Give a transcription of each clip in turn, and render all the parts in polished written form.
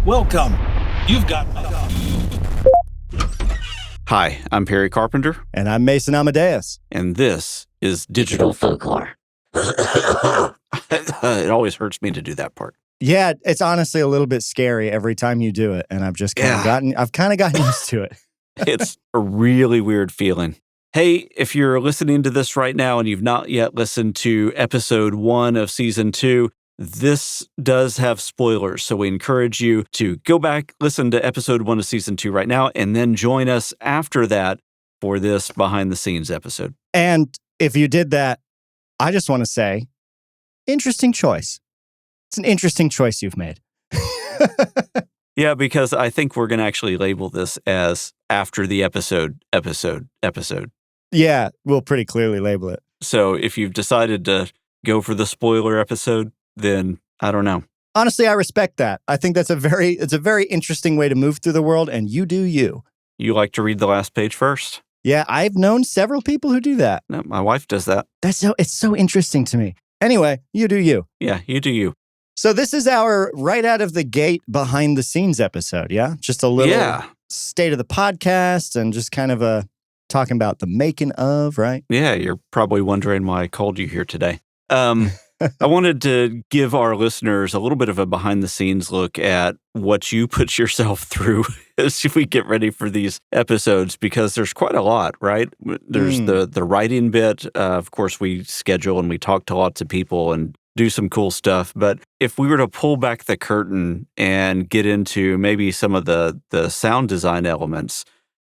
Welcome. You've got... Hi, I'm Perry Carpenter. And I'm Mason Amadeus. And this is Digital Folklore. It always hurts me to do that part. Yeah, it's honestly a little bit scary every time you do it. And I've just kind of gotten used to it. It's a really weird feeling. Hey, if you're listening to this right now and you've not yet listened to episode 1 of season 2, this does have spoilers. So we encourage you to go back, listen to episode 1 of season 2 right now, and then join us after that for this behind the scenes episode. And if you did that, I just want to say, interesting choice. It's an interesting choice you've made. Yeah, because I think we're going to actually label this as after the episode. Yeah, we'll pretty clearly label it. So if you've decided to go for the spoiler episode, then I don't know. Honestly, I respect that. I think it's a very interesting way to move through the world, and you do you. You like to read the last page first? Yeah, I've known several people who do that. No, my wife does that. It's so interesting to me. Anyway, you do you. Yeah, you do you. So this is our right out of the gate behind the scenes episode, yeah? Just a little state of the podcast and just kind of talking about the making of, right? Yeah, you're probably wondering why I called you here today. I wanted to give our listeners a little bit of a behind-the-scenes look at what you put yourself through as we get ready for these episodes, because there's quite a lot, right? There's the writing bit. Of course, we schedule and we talk to lots of people and do some cool stuff. But if we were to pull back the curtain and get into maybe some of the sound design elements,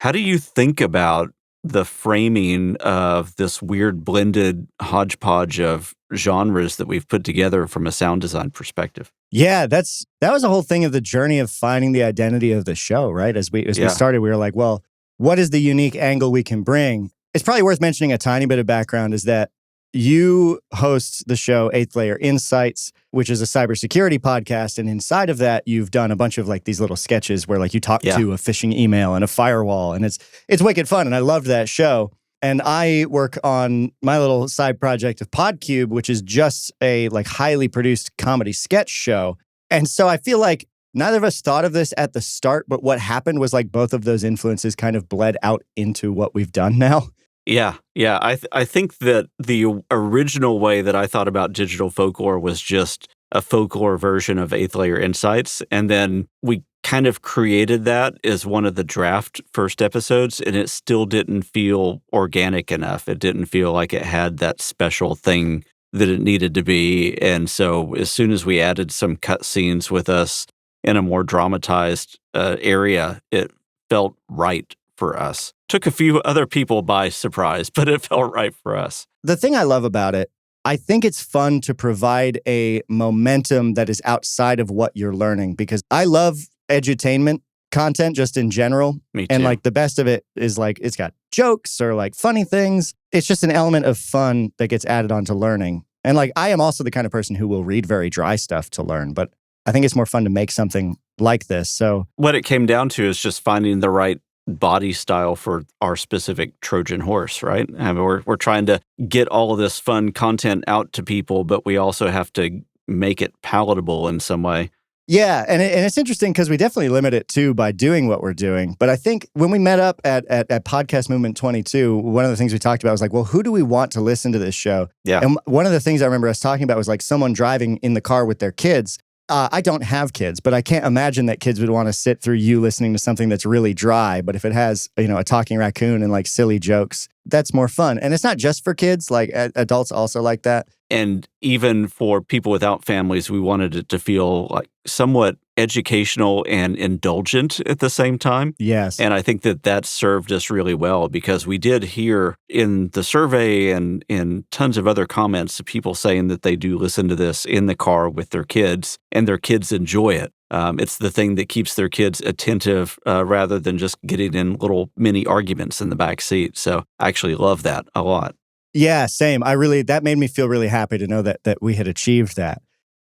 how do you think about the framing of this weird blended hodgepodge of genres that we've put together from a sound design perspective? Yeah, that was a whole thing of the journey of finding the identity of the show, right? As we started, we were like, well, what is the unique angle we can bring? It's probably worth mentioning a tiny bit of background is that you host the show Eighth Layer Insights, which is a cybersecurity podcast. And inside of that, you've done a bunch of like these little sketches where like you talk to a phishing email and a firewall. And it's wicked fun. And I loved that show. And I work on my little side project of Podcube, which is just a like highly produced comedy sketch show. And so I feel like neither of us thought of this at the start, but what happened was like both of those influences kind of bled out into what we've done now. Yeah. I think that the original way that I thought about Digital Folklore was just a folklore version of Eighth Layer Insights. And then we kind of created that as one of the draft first episodes, and it still didn't feel organic enough. It didn't feel like it had that special thing that it needed to be. And so as soon as we added some cut scenes with us in a more dramatized area, it felt right for us. Took a few other people by surprise, but it felt right for us. The thing I love about it, I think it's fun to provide a momentum that is outside of what you're learning, because I love edutainment content just in general. Me too. And like the best of it is like it's got jokes or like funny things. It's just an element of fun that gets added onto learning. And like I am also the kind of person who will read very dry stuff to learn, but I think it's more fun to make something like this. So what it came down to is just finding the right body style for our specific Trojan horse, right? I mean, we're trying to get all of this fun content out to people, but we also have to make it palatable in some way. Yeah, and it's interesting because we definitely limit it too by doing what we're doing. But I think when we met up at Podcast Movement 22, one of the things we talked about was like, well, who do we want to listen to this show? Yeah. And one of the things I remember us talking about was like someone driving in the car with their kids. I don't have kids, but I can't imagine that kids would want to sit through you listening to something that's really dry. But if it has, a talking raccoon and like silly jokes, that's more fun. And it's not just for kids, like adults also like that. And even for people without families, we wanted it to feel like somewhat educational and indulgent at the same time. Yes. And I think that served us really well, because we did hear in the survey and in tons of other comments, people saying that they do listen to this in the car with their kids and their kids enjoy it. It's the thing that keeps their kids attentive rather than just getting in little mini arguments in the back seat. So I actually love that a lot. Yeah, same. That made me feel really happy to know that we had achieved that.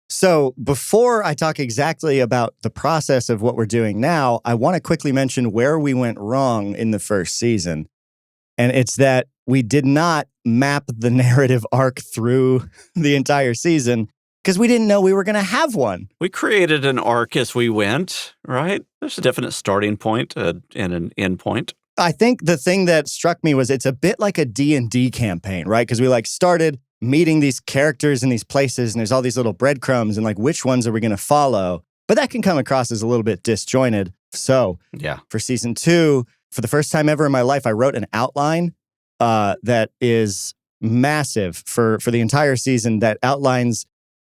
So before I talk exactly about the process of what we're doing now, I want to quickly mention where we went wrong in the first season. And it's that we did not map the narrative arc through the entire season. because we didn't know we were going to have one. We created an arc as we went, right? There's a definite starting point and an end point. I think the thing that struck me was it's a bit like a D&D campaign, right? Because we started meeting these characters in these places and there's all these little breadcrumbs and which ones are we going to follow? But that can come across as a little bit disjointed. So for season 2, for the first time ever in my life, I wrote an outline that is massive for the entire season that outlines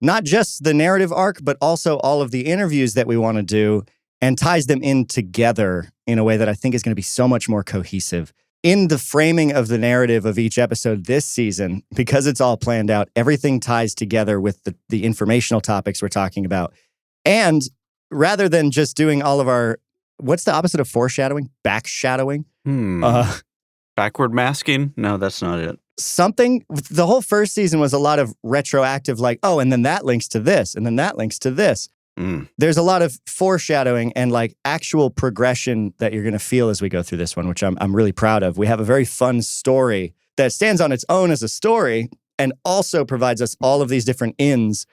not just the narrative arc, but also all of the interviews that we want to do and ties them in together in a way that I think is going to be so much more cohesive. In the framing of the narrative of each episode this season, because it's all planned out, everything ties together with the informational topics we're talking about. And rather than just doing all of our, what's the opposite of foreshadowing? Backshadowing? Backward masking? No, that's not it. The whole first season was a lot of retroactive, and then that links to this, and then that links to this. There's a lot of foreshadowing and actual progression that you're going to feel as we go through this one, which I'm really proud of. We have a very fun story that stands on its own as a story and also provides us all of these different ins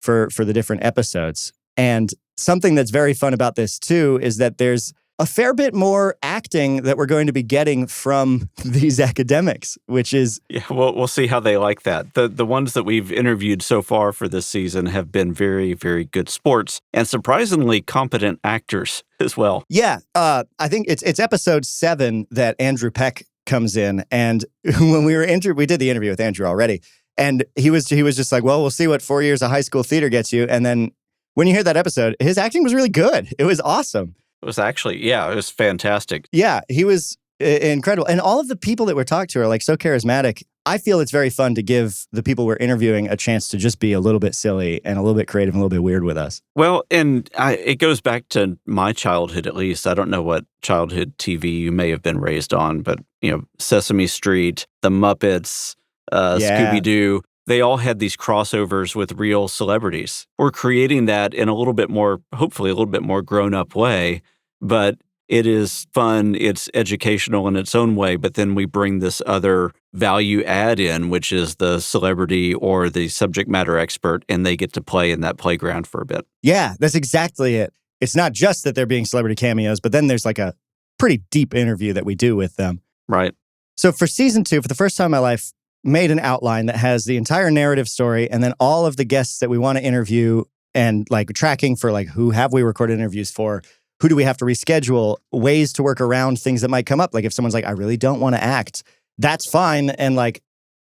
for the different episodes. And something that's very fun about this too is that there's a fair bit more acting that we're going to be getting from these academics, which is... Yeah, we'll see how they like that. The ones that we've interviewed so far for this season have been very, very good sports and surprisingly competent actors as well. Yeah, I think it's episode 7 that Andrew Peck comes in. And when we did the interview with Andrew already. And he was just like, well, we'll see what 4 years of high school theater gets you. And then when you hear that episode, his acting was really good. It was awesome. It was actually, it was fantastic. Yeah, he was incredible. And all of the people that we're talking to are so charismatic. I feel it's very fun to give the people we're interviewing a chance to just be a little bit silly and a little bit creative and a little bit weird with us. Well, and it goes back to my childhood, at least. I don't know what childhood TV you may have been raised on, but, Sesame Street, The Muppets, Scooby-Doo. They all had these crossovers with real celebrities. We're creating that in hopefully a little bit more grown-up way, but it is fun, it's educational in its own way, but then we bring this other value add in, which is the celebrity or the subject matter expert, and they get to play in that playground for a bit. Yeah, that's exactly it. It's not just that they're being celebrity cameos, but then there's a pretty deep interview that we do with them. Right. So for season 2, for the first time in my life, made an outline that has the entire narrative story and then all of the guests that we want to interview and tracking for who have we recorded interviews for, who do we have to reschedule, ways to work around things that might come up. If someone's I really don't want to act, that's fine. And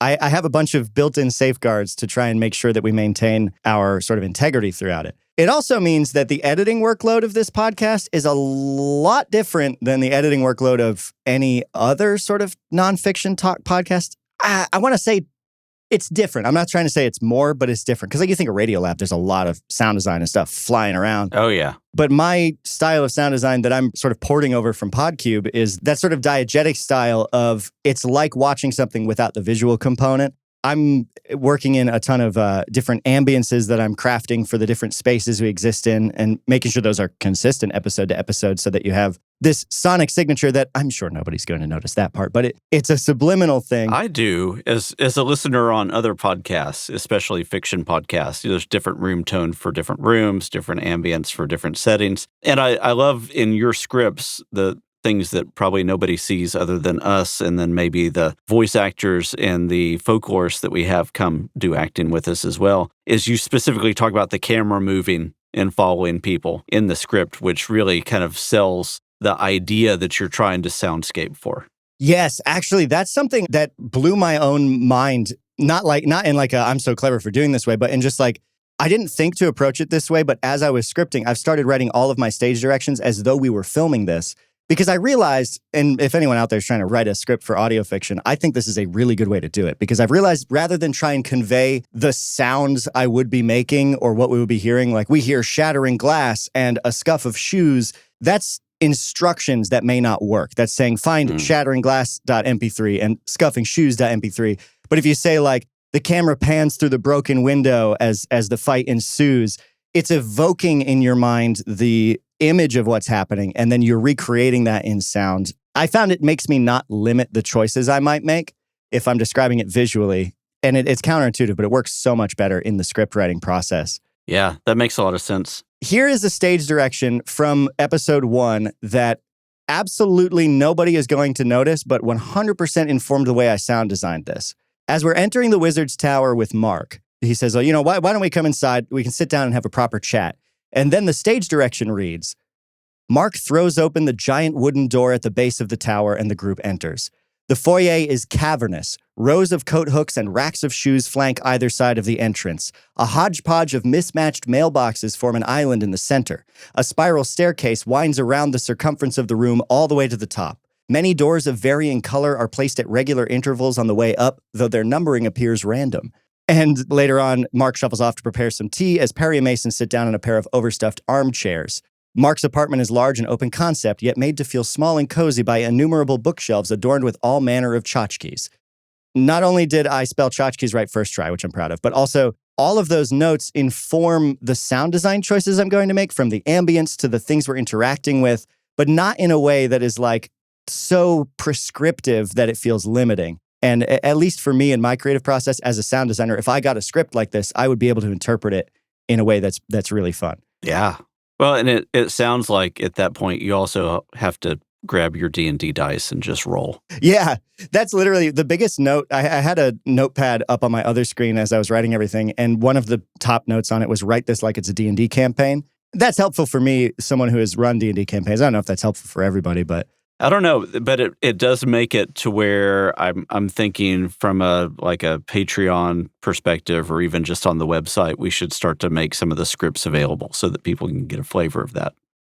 I have a bunch of built-in safeguards to try and make sure that we maintain our sort of integrity throughout it. It also means that the editing workload of this podcast is a lot different than the editing workload of any other sort of nonfiction talk podcast. I want to say it's different. I'm not trying to say it's more, but it's different. Because you think of Radiolab, there's a lot of sound design and stuff flying around. Oh, yeah. But my style of sound design that I'm sort of porting over from Podcube is that sort of diegetic style of it's like watching something without the visual component. I'm working in a ton of different ambiences that I'm crafting for the different spaces we exist in and making sure those are consistent episode to episode so that you have this sonic signature that I'm sure nobody's going to notice that part, but it's a subliminal thing. I do. As a listener on other podcasts, especially fiction podcasts, there's different room tone for different rooms, different ambience for different settings. And I love in your scripts the things that probably nobody sees other than us, and then maybe the voice actors and the folklorists that we have come do acting with us as well, is you specifically talk about the camera moving and following people in the script, which really kind of sells the idea that you're trying to soundscape for. Yes, actually, that's something that blew my own mind. Not in a I'm so clever for doing this way, but in just I didn't think to approach it this way, but as I was scripting, I've started writing all of my stage directions as though we were filming this. Because I realized, and if anyone out there is trying to write a script for audio fiction, I think this is a really good way to do it. Because I've realized rather than try and convey the sounds I would be making or what we would be hearing, we hear shattering glass and a scuff of shoes, that's instructions that may not work. That's saying find shattering glass.mp3 and scuffing shoes.mp3. But if you say the camera pans through the broken window as the fight ensues, it's evoking in your mind the image of what's happening, and then you're recreating that in sound. I found it makes me not limit the choices I might make if I'm describing it visually. And it's counterintuitive, but it works so much better in the script writing process. Yeah, that makes a lot of sense. Here is a stage direction from episode 1 that absolutely nobody is going to notice, but 100% informed the way I sound designed this. As we're entering the Wizard's Tower with Mark, he says, oh, why don't we come inside? We can sit down and have a proper chat. And then the stage direction reads, Mark throws open the giant wooden door at the base of the tower and the group enters. The foyer is cavernous. Rows of coat hooks and racks of shoes flank either side of the entrance. A hodgepodge of mismatched mailboxes form an island in the center. A spiral staircase winds around the circumference of the room all the way to the top. Many doors of varying color are placed at regular intervals on the way up, though their numbering appears random. And later on, Mark shuffles off to prepare some tea as Perry and Mason sit down in a pair of overstuffed armchairs. Mark's apartment is large and open concept, yet made to feel small and cozy by innumerable bookshelves adorned with all manner of tchotchkes. Not only did I spell tchotchkes right first try, which I'm proud of, but also all of those notes inform the sound design choices I'm going to make, from the ambience to the things we're interacting with, but not in a way that is like so prescriptive that it feels limiting. And at least for me in my creative process as a sound designer, if I got a script like this, I would be able to interpret it in a way that's really fun. Yeah. Well, and it sounds like at that point you also have to grab your D&D dice and just roll. Yeah, that's literally the biggest note. I had a notepad up on my other screen as I was writing everything, and one of the top notes on it was write this like it's a D&D campaign. That's helpful for me, someone who has run D&D campaigns. I don't know if that's helpful for everybody, but I don't know, but it does make it to where I'm thinking from a Patreon perspective, or even just on the website, we should start to make some of the scripts available so that people can get a flavor of that.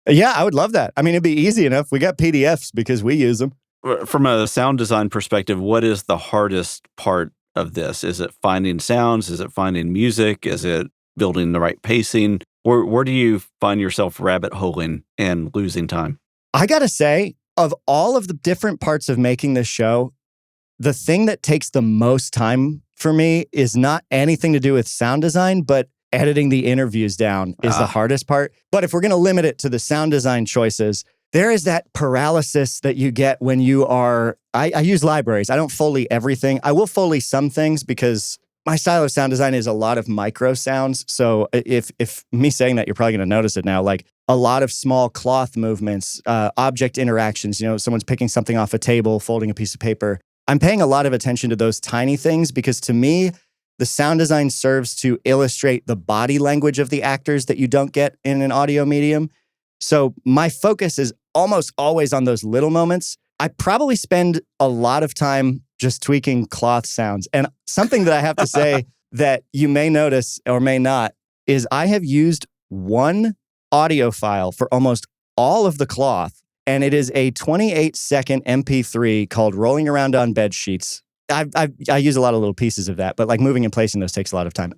Yeah, I would love that. I mean, it'd be easy enough. We got PDFs because we use them. From a sound design perspective, what is the hardest part of this? Is it finding sounds? Is it finding music? Is it building the right pacing? Where do you find yourself rabbit holing and losing time? I gotta say, of all of the different parts of making this show, the thing that takes the most time for me is not anything to do with sound design, but editing the interviews down is the hardest part. But if we're going to limit it to the sound design choices, there is that paralysis that you get when you are, I use libraries. I don't Foley everything. I will Foley some things because my style of sound design is a lot of micro sounds. So if me saying that, you're probably going to notice it now, like a lot of small cloth movements, object interactions, someone's picking something off a table, folding a piece of paper. I'm paying a lot of attention to those tiny things because to me, the sound design serves to illustrate the body language of the actors that you don't get in an audio medium. So my focus is almost always on those little moments. I probably spend a lot of time just tweaking cloth sounds. And something that I have to say that you may notice or may not is I have used one audio file for almost all of the cloth. And it is a 28-second MP3 called Rolling Around on Bed Sheets. I use a lot of little pieces of that, but like moving and placing those takes a lot of time.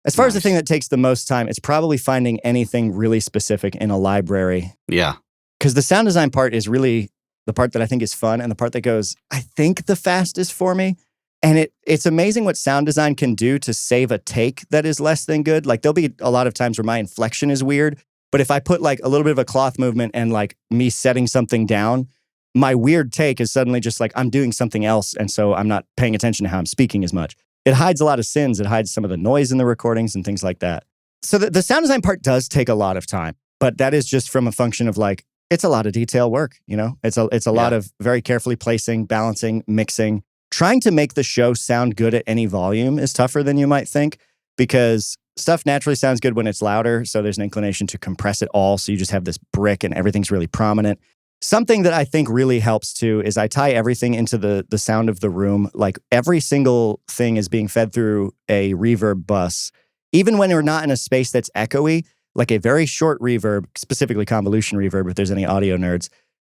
As far as the thing that takes the most time, it's probably finding anything really specific in a library. Yeah. Because the sound design part is really the part that I think is fun and the part that goes, I think, the fastest for me. And it's amazing what sound design can do to save a take that is less than good. Like there'll be a lot of times where my inflection is weird, but if I put like a little bit of a cloth movement and like me setting something down, my weird take is suddenly just like I'm doing something else. And so I'm not paying attention to how I'm speaking as much. It hides a lot of sins. It hides some of the noise in the recordings and things like that. So the sound design part does take a lot of time, but that is just from a function of like, it's a lot of detail work, It's a lot of very carefully placing, balancing, mixing. Trying to make the show sound good at any volume is tougher than you might think because stuff naturally sounds good when it's louder. So there's an inclination to compress it all. So you just have this brick and everything's really prominent. Something that I think really helps too is I tie everything into the sound of the room. Like every single thing is being fed through a reverb bus. Even when we're not in a space that's echoey, like a very short reverb, specifically convolution reverb, if there's any audio nerds,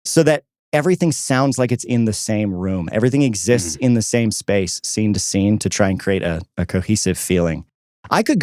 so that everything sounds like it's in the same room. Everything exists in the same space, scene to scene, to try and create a cohesive feeling. I could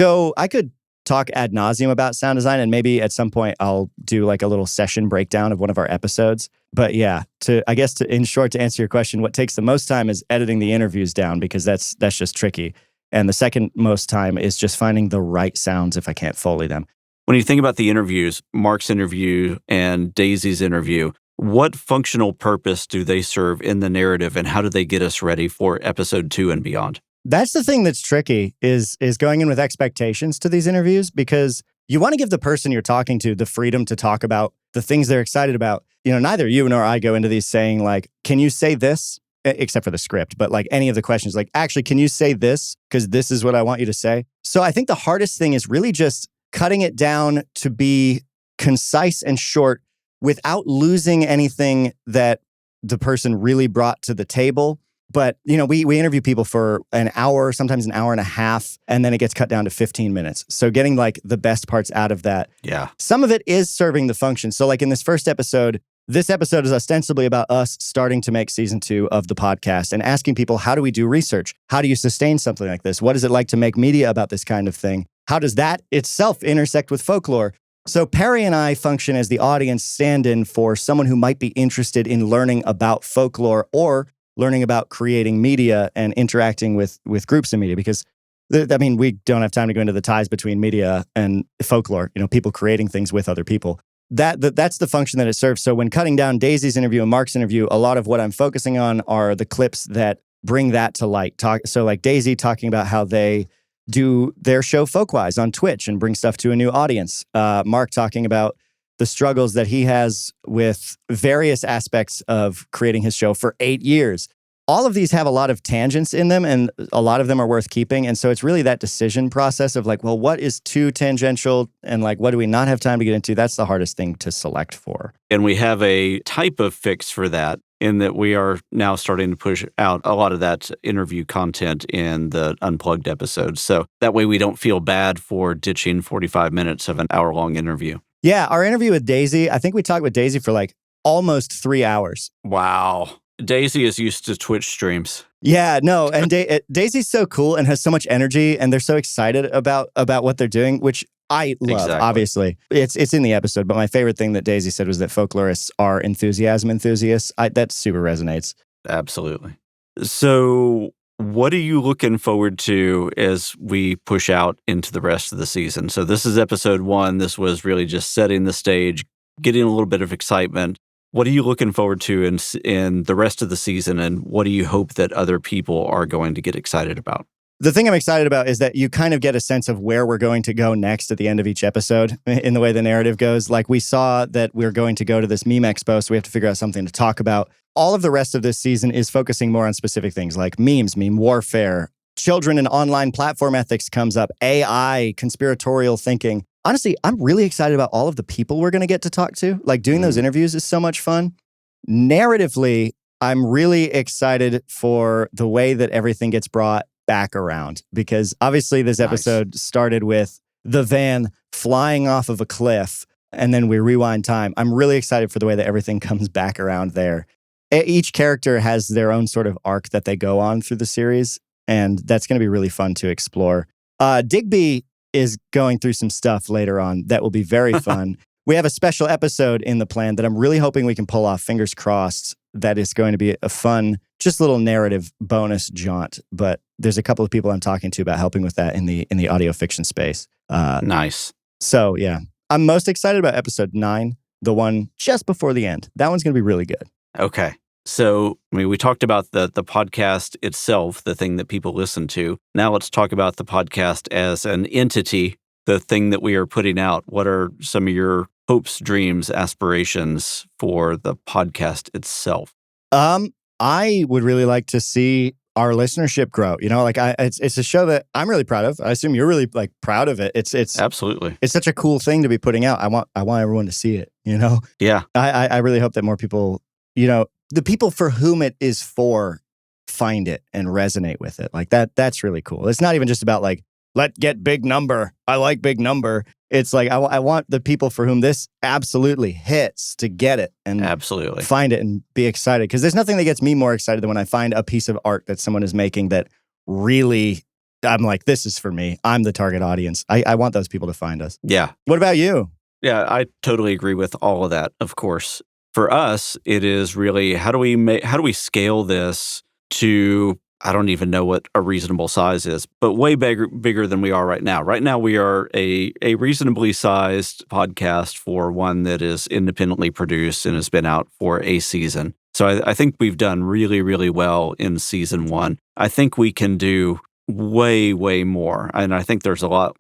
talk ad nauseum about sound design, and maybe at some point I'll do like a little session breakdown of one of our episodes. But yeah, in short, to answer your question, what takes the most time is editing the interviews down because that's just tricky. And the second most time is just finding the right sounds if I can't Foley them. When you think about the interviews, Mark's interview and Daisy's interview, what functional purpose do they serve in the narrative and how do they get us ready for episode 2 and beyond? That's the thing that's tricky is going in with expectations to these interviews, because you want to give the person you're talking to the freedom to talk about the things they're excited about. Neither you nor I go into these saying like, can you say this? Except for the script, but like any of the questions, like, actually, can you say this? Because this is what I want you to say. So I think the hardest thing is really just cutting it down to be concise and short without losing anything that the person really brought to the table. But, we interview people for an hour, sometimes an hour and a half, and then it gets cut down to 15 minutes. So getting like the best parts out of that. Yeah. Some of it is serving the function. So like in this first episode, this episode is ostensibly about us starting to make season 2 of the podcast and asking people, how do we do research? How do you sustain something like this? What is it like to make media about this kind of thing? How does that itself intersect with folklore? So Perry and I function as the audience stand-in for someone who might be interested in learning about folklore or learning about creating media and interacting with groups of media, because we don't have time to go into the ties between media and folklore, people creating things with other people. That's the function that it serves. So when cutting down Daisy's interview and Mark's interview, a lot of what I'm focusing on are the clips that bring that to light. So like Daisy talking about how they do their show Folkwise on Twitch and bring stuff to a new audience. Mark talking about the struggles that he has with various aspects of creating his show for 8 years. All of these have a lot of tangents in them, and a lot of them are worth keeping. And so it's really that decision process of like, well, what is too tangential and like, what do we not have time to get into? That's the hardest thing to select for. And we have a type of fix for that, in that we are now starting to push out a lot of that interview content in the unplugged episodes. So that way we don't feel bad for ditching 45 minutes of an hour-long interview. Yeah, our interview with Daisy, I think we talked with Daisy for like almost 3 hours. Wow. Daisy is used to Twitch streams. Yeah, no, and Daisy's so cool and has so much energy, and they're so excited about what they're doing, which I love, Exactly. Obviously. It's in the episode, but my favorite thing that Daisy said was that folklorists are enthusiasm enthusiasts. That super resonates. Absolutely. So what are you looking forward to as we push out into the rest of the season? So this is episode 1. This was really just setting the stage, getting a little bit of excitement. What are you looking forward to in the rest of the season, and what do you hope that other people are going to get excited about? The thing I'm excited about is that you kind of get a sense of where we're going to go next at the end of each episode in the way the narrative goes. Like we saw that we're going to go to this meme expo, so we have to figure out something to talk about. All of the rest of this season is focusing more on specific things like memes, meme warfare, children and online platform ethics comes up, AI, conspiratorial thinking. Honestly, I'm really excited about all of the people we're going to get to talk to. Like doing those interviews is so much fun. Narratively, I'm really excited for the way that everything gets brought back around, because obviously this episode started with the van flying off of a cliff, and then we rewind time. I'm really excited for the way that everything comes back around there. Each character has their own sort of arc that they go on through the series, and that's going to be really fun to explore. Digby is going through some stuff later on that will be very fun. We have a special episode in the plan that I'm really hoping we can pull off, fingers crossed. That is going to be a fun, just little narrative bonus jaunt. But there's a couple of people I'm talking to about helping with that in the audio fiction space. Nice. So yeah, I'm most excited about episode 9, the one just before the end. That one's going to be really good. Okay. So, we talked about the podcast itself, the thing that people listen to. Now let's talk about the podcast as an entity, the thing that we are putting out. What are some of your hopes, dreams, aspirations for the podcast itself? I would really like to see our listenership grow. It's a show that I'm really proud of. I assume you're really proud of it. It's Absolutely. It's such a cool thing to be putting out. I want everyone to see it. Yeah. I really hope that more people, the people for whom it is for, find it and resonate with it. Like that's really cool. It's not even just about let's get big number. I like big number. It's like, I want the people for whom this absolutely hits to get it and absolutely find it and be excited. Because there's nothing that gets me more excited than when I find a piece of art that someone is making that really, I'm like, this is for me. I'm the target audience. I want those people to find us. Yeah. What about you? Yeah, I totally agree with all of that, of course. For us, it is really, how do we scale this to, I don't even know what a reasonable size is, but way bigger than we are right now. Right now, we are a reasonably sized podcast for one that is independently produced and has been out for a season. So I think we've done really, really well in season 1. I think we can do way, way more. And I think there's a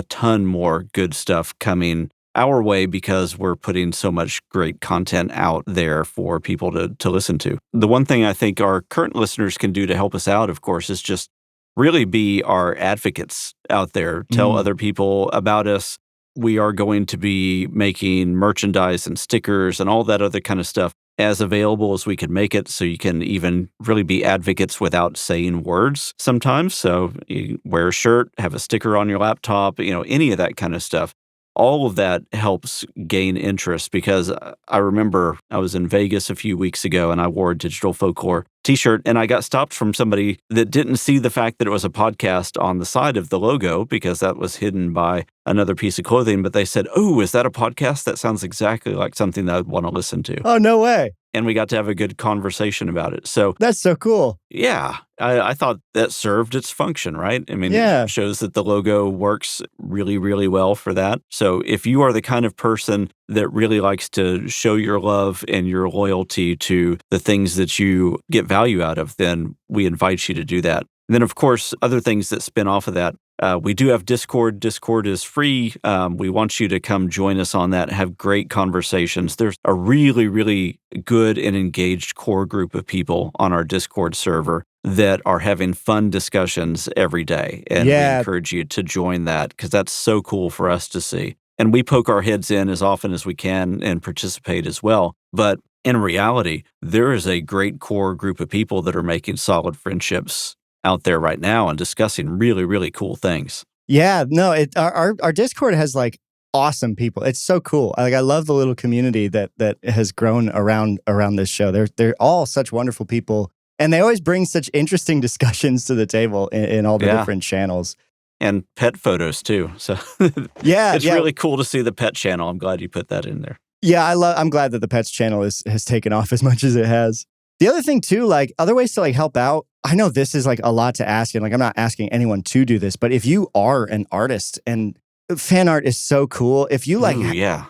ton more good stuff coming our way because we're putting so much great content out there for people to listen to. The one thing I think our current listeners can do to help us out, of course, is just really be our advocates out there. Tell other people about us. We are going to be making merchandise and stickers and all that other kind of stuff as available as we can make it, so you can even really be advocates without saying words sometimes. So you wear a shirt, have a sticker on your laptop, any of that kind of stuff. All of that helps gain interest because I remember I was in Vegas a few weeks ago and I wore a Digital Folklore t-shirt and I got stopped from somebody that didn't see the fact that it was a podcast on the side of the logo because that was hidden by another piece of clothing. But they said, "Oh, is that a podcast? That sounds exactly like something that I'd want to listen to." Oh, no way. And we got to have a good conversation about it. So That's so cool. yeah, I thought that served its function, right? I mean, Yeah. it shows that the logo works really, really well for that. So if you are the kind of person that really likes to show your love and your loyalty to the things that you get value out of, then we invite you to do that. And then, of course, other things that spin off of that. We do have Discord. Discord is free. We want you to come join us on that, have great conversations. There's a really, really good and engaged core group of people on our Discord server that are having fun discussions every day. And we encourage you to join that because that's so cool for us to see. And we poke our heads in as often as we can and participate as well. But in reality, there is a great core group of people that are making solid friendships out there right now and discussing really, really cool things. Yeah, no, our Discord has like awesome people. It's so cool. I love the little community that has grown around this show. They're all such wonderful people, and they always bring such interesting discussions to the table in all the different channels. And pet photos too. So it's really cool to see the pet channel. I'm glad you put that in there. Yeah, I'm glad that the pets channel has taken off as much as it has. The other thing too, like other ways to like help out. I know this is like a lot to ask, and like I'm not asking anyone to do this, but if you are an artist and fan art is so cool, if you like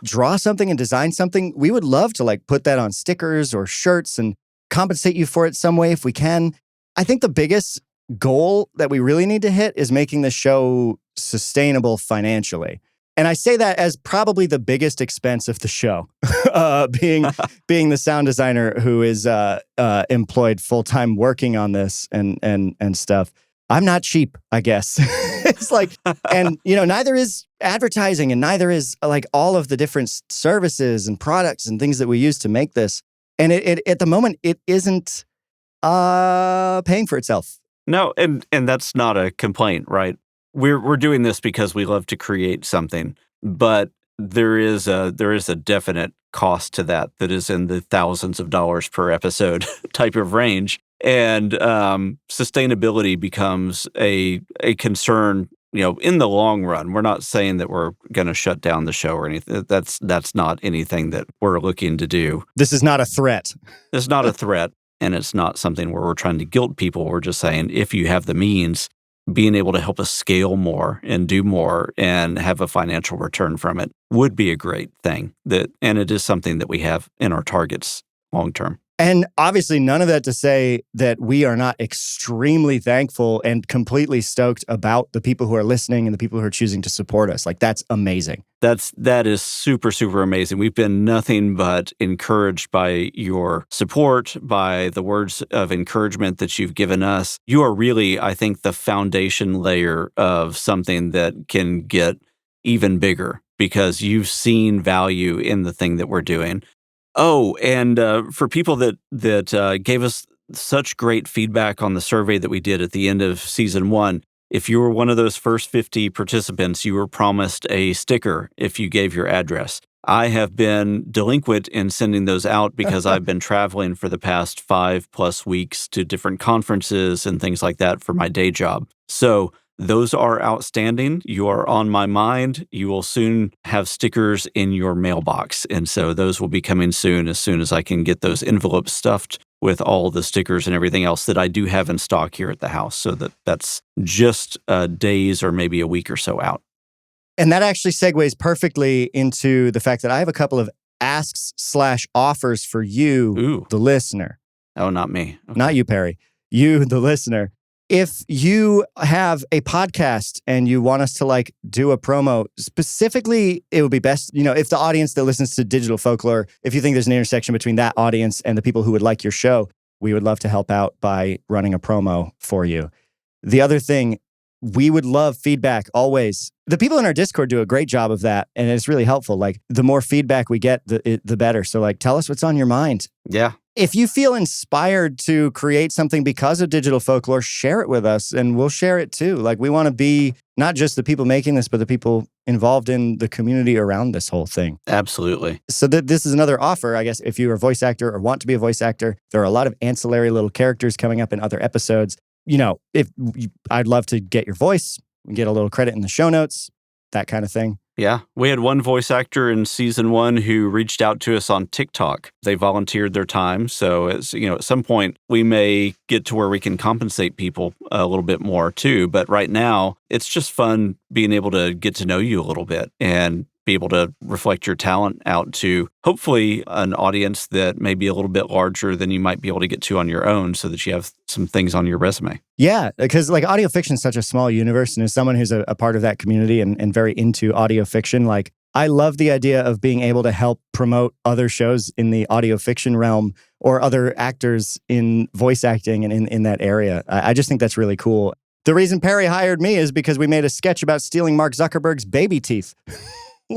draw something and design something, we would love to like put that on stickers or shirts and compensate you for it some way if we can. I think the biggest goal that we really need to hit is making the show sustainable financially. And I say that as probably the biggest expense of the show, being the sound designer who is employed full-time working on this and stuff. I'm not cheap, I guess. It's like, and neither is advertising, and neither is like all of the different services and products and things that we use to make this. And it at the moment, it isn't paying for itself. No, and that's not a complaint, right? We're doing this because we love to create something, but there is a definite cost to that is in the thousands of dollars per episode type of range, and sustainability becomes a concern. In the long run, we're not saying that we're going to shut down the show or anything. That's not anything that we're looking to do. This is not a threat. It's not a threat, and it's not something where we're trying to guilt people. We're just saying if you have the means, being able to help us scale more and do more and have a financial return from it would be a great thing. And it is something that we have in our targets long term. And obviously none of that to say that we are not extremely thankful and completely stoked about the people who are listening and the people who are choosing to support us. Like, that's amazing. That is super, super amazing. We've been nothing but encouraged by your support, by the words of encouragement that you've given us. You are really, I think, the foundation layer of something that can get even bigger because you've seen value in the thing that we're doing. Oh, and for people that gave us such great feedback on the survey that we did at the end of season 1, if you were one of those first 50 participants, you were promised a sticker if you gave your address. I have been delinquent in sending those out because I've been traveling for the past 5+ weeks to different conferences and things like that for my day job. So those are outstanding. You are on my mind. You will soon have stickers in your mailbox. And so those will be coming soon as I can get those envelopes stuffed with all the stickers and everything else that I do have in stock here at the house. So that's just days or maybe a week or so out. And that actually segues perfectly into the fact that I have a couple of asks/offers for you, the listener. Oh, not me. Okay. Not you, Perry. You, the listener. if you have a podcast and you want us to like do a promo, specifically, it would be best, if the audience that listens to Digital Folklore, if you think there's an intersection between that audience and the people who would like your show, we would love to help out by running a promo for you. The other thing, we would love feedback always. The people in our Discord do a great job of that, and it's really helpful. Like, the more feedback we get, the better. So, like, tell us what's on your mind. Yeah. If you feel inspired to create something because of Digital Folklore, share it with us, and we'll share it too. Like, we want to be not just the people making this, but the people involved in the community around this whole thing. Absolutely. So this is another offer, I guess, if you're a voice actor or want to be a voice actor. There are a lot of ancillary little characters coming up in other episodes. I'd love to get your voice, get a little credit in the show notes, that kind of thing. Yeah. We had one voice actor in season 1 who reached out to us on TikTok. They volunteered their time. So, at some point, we may get to where we can compensate people a little bit more too. But right now, it's just fun being able to get to know you a little bit and be able to reflect your talent out to hopefully an audience that may be a little bit larger than you might be able to get to on your own, so that you have some things on your resume. Yeah, because like audio fiction is such a small universe, and as someone who's a part of that community and very into audio fiction, like I love the idea of being able to help promote other shows in the audio fiction realm or other actors in voice acting and in that area. I just think that's really cool. The reason Perry hired me is because we made a sketch about stealing Mark Zuckerberg's baby teeth.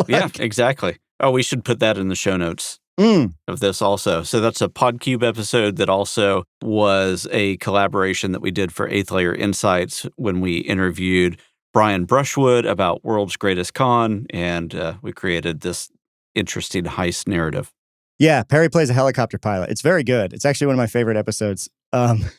Yeah, exactly. Oh, we should put that in the show notes of this also. So that's a PodCube episode that also was a collaboration that we did for 8th Layer Insights when we interviewed Brian Brushwood about World's Greatest Con, and we created this interesting heist narrative. Yeah, Perry plays a helicopter pilot. It's very good. It's actually one of my favorite episodes. One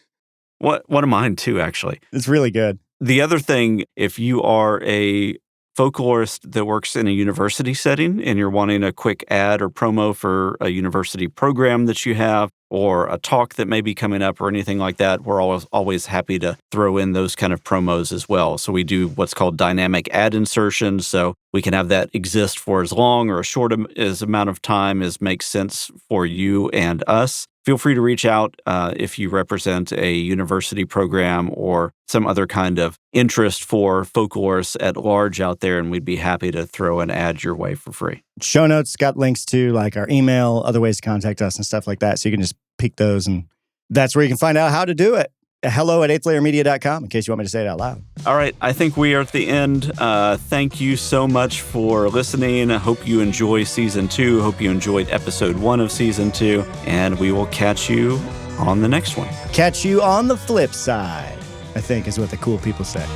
of mine too, actually. It's really good. The other thing, if you are a folklorist that works in a university setting and you're wanting a quick ad or promo for a university program that you have or a talk that may be coming up or anything like that, we're always happy to throw in those kind of promos as well. So we do what's called dynamic ad insertions. So we can have that exist for as long or as short as amount of time as makes sense for you and us. Feel free to reach out if you represent a university program or some other kind of interest for folklorists at large out there, and we'd be happy to throw an ad your way for free. Show notes got links to like our email, other ways to contact us and stuff like that. So you can just peek those, and that's where you can find out how to do it. hello@8thlayermedia.com in case you want me to say it out loud. All right. I think we are at the end. Thank you so much for listening. I hope you enjoy season 2. Hope you enjoyed episode 1 of season 2. And we will catch you on the next one. Catch you on the flip side, I think is what the cool people say.